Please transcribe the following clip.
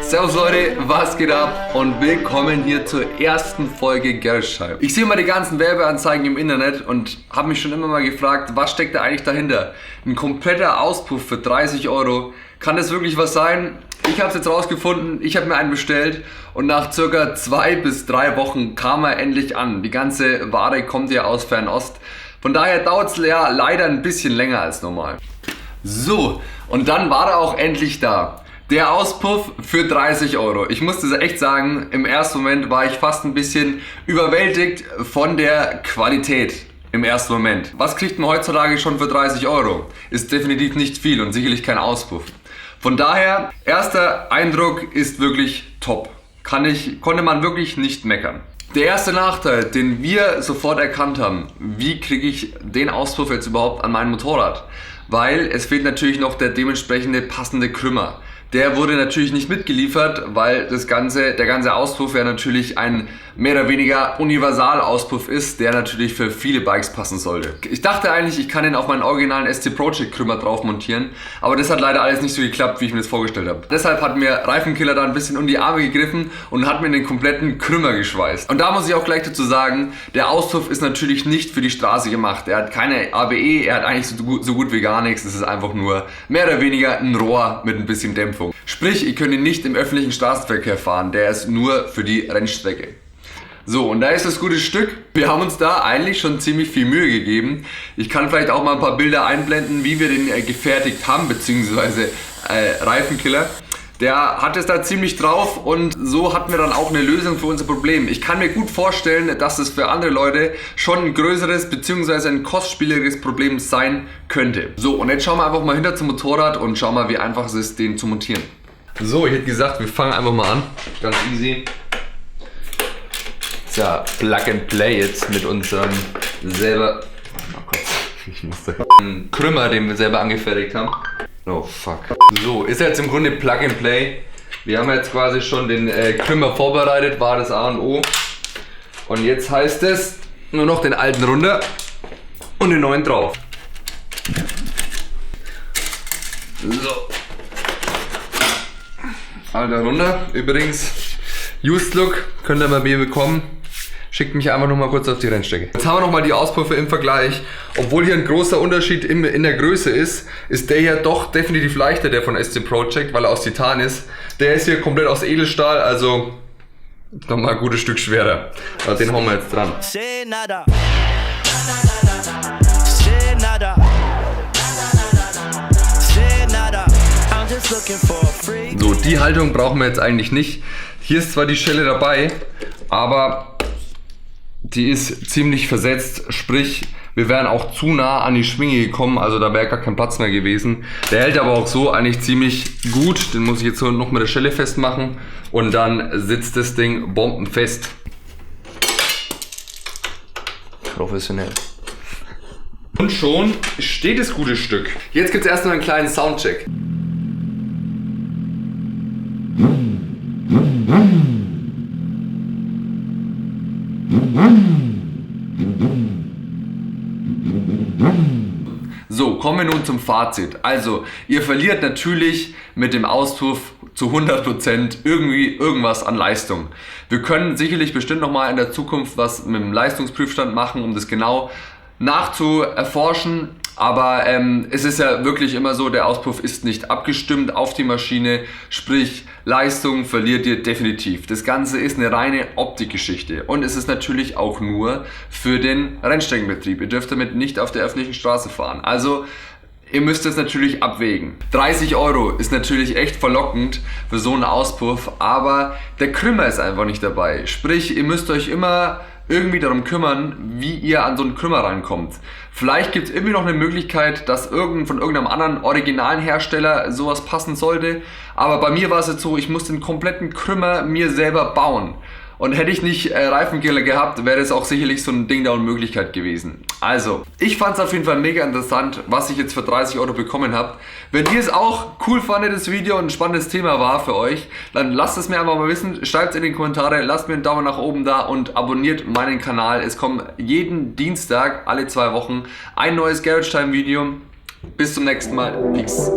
Servus Leute, was geht ab und willkommen hier zur ersten Folge Geldscheib. Ich sehe mal die ganzen Werbeanzeigen im Internet und habe mich schon immer mal gefragt, was steckt da eigentlich dahinter? Ein kompletter Auspuff für 30 Euro, kann das wirklich was sein? Ich habe es jetzt rausgefunden, ich habe mir einen bestellt und nach circa 2 bis 3 Wochen kam er endlich an. Die ganze Ware kommt ja aus Fernost, von daher dauert es ja leider ein bisschen länger als normal. So, und dann war er auch endlich da. Der Auspuff für 30 Euro. Ich muss das echt sagen, im ersten Moment war ich fast ein bisschen überwältigt von der Qualität. Im ersten Moment. Was kriegt man heutzutage schon für 30 Euro? Ist definitiv nicht viel und sicherlich kein Auspuff. Von daher, erster Eindruck ist wirklich top. Konnte man wirklich nicht meckern. Der erste Nachteil, den wir sofort erkannt haben, wie kriege ich den Auspuff jetzt überhaupt an mein Motorrad? Weil es fehlt natürlich noch der dementsprechende passende Krümmer. Der wurde natürlich nicht mitgeliefert, weil der ganze Auspuff ja natürlich ein mehr oder weniger Universalauspuff ist, der natürlich für viele Bikes passen sollte. Ich dachte eigentlich, ich kann den auf meinen originalen SC Project Krümmer drauf montieren, aber das hat leider alles nicht so geklappt, wie ich mir das vorgestellt habe. Deshalb hat mir Reifenkiller da ein bisschen um die Arme gegriffen und hat mir den kompletten Krümmer geschweißt. Und da muss ich auch gleich dazu sagen, der Auspuff ist natürlich nicht für die Straße gemacht. Er hat keine ABE, er hat eigentlich so gut wie gar nichts. Es ist einfach nur mehr oder weniger ein Rohr mit ein bisschen Dämpfung. Sprich, ihr könnt ihn nicht im öffentlichen Straßenverkehr fahren, der ist nur für die Rennstrecke. So, und da ist das gute Stück. Wir haben uns da eigentlich schon ziemlich viel Mühe gegeben. Ich kann vielleicht auch mal ein paar Bilder einblenden, wie wir den gefertigt haben, beziehungsweise Reifenkiller. Der hat es da ziemlich drauf und so hatten wir dann auch eine Lösung für unser Problem. Ich kann mir gut vorstellen, dass es für andere Leute schon ein größeres bzw. ein kostspieligeres Problem sein könnte. So, und jetzt schauen wir einfach mal hinter zum Motorrad und schauen mal, wie einfach es ist, den zu montieren. So, ich hätte gesagt, wir fangen einfach mal an. Ganz easy. Ist ja Plug and Play jetzt mit unserem selber... Oh Gott, ich muss da... Krümmer, den wir selber angefertigt haben. Oh fuck. So, ist jetzt im Grunde Plug and Play. Wir haben jetzt quasi schon den Krümmer vorbereitet, war das A und O. Und jetzt heißt es nur noch den alten runter und den neuen drauf. So. Alter runter. Übrigens, Used Look könnt ihr bei mir bekommen. Schickt mich einfach noch mal kurz auf die Rennstrecke. Jetzt haben wir noch mal die Auspuffe im Vergleich. Obwohl hier ein großer Unterschied in der Größe ist der hier doch definitiv leichter, der von SC Project, weil er aus Titan ist. Der ist hier komplett aus Edelstahl, also noch mal ein gutes Stück schwerer. Aber den hauen wir jetzt dran. So, die Haltung brauchen wir jetzt eigentlich nicht. Hier ist zwar die Schelle dabei, aber die ist ziemlich versetzt, sprich, wir wären auch zu nah an die Schwinge gekommen, also da wäre gar kein Platz mehr gewesen. Der hält aber auch so eigentlich ziemlich gut, den muss ich jetzt noch mit der Schelle festmachen und dann sitzt das Ding bombenfest. Professionell. Und schon steht das gute Stück. Jetzt gibt es erstmal einen kleinen Soundcheck. So, kommen wir nun zum Fazit. Also, ihr verliert natürlich mit dem Auspuff zu 100% irgendwas an Leistung. Wir können sicherlich bestimmt nochmal in der Zukunft was mit dem Leistungsprüfstand machen, um das genau nachzuerforschen. Aber es ist ja wirklich immer so, der Auspuff ist nicht abgestimmt auf die Maschine, sprich Leistung verliert ihr definitiv. Das Ganze ist eine reine Optikgeschichte und es ist natürlich auch nur für den Rennstreckenbetrieb. Ihr dürft damit nicht auf der öffentlichen Straße fahren. Also ihr müsst es natürlich abwägen. 30 Euro ist natürlich echt verlockend für so einen Auspuff, aber der Krümmer ist einfach nicht dabei. Sprich, ihr müsst euch immer irgendwie darum kümmern, wie ihr an so einen Krümmer reinkommt. Vielleicht gibt es irgendwie noch eine Möglichkeit, dass von irgendeinem anderen originalen Hersteller sowas passen sollte. Aber bei mir war es jetzt so, ich musste den kompletten Krümmer mir selber bauen. Und hätte ich nicht Reifengel gehabt, wäre es auch sicherlich so ein Ding der Unmöglichkeit gewesen. Also, ich fand es auf jeden Fall mega interessant, was ich jetzt für 30 Euro bekommen habe. Wenn ihr es auch cool fandet, das Video und ein spannendes Thema war für euch, dann lasst es mir einfach mal wissen, schreibt es in die Kommentare, lasst mir einen Daumen nach oben da und abonniert meinen Kanal. Es kommt jeden Dienstag, alle 2 Wochen, ein neues Garage Time Video. Bis zum nächsten Mal. Peace.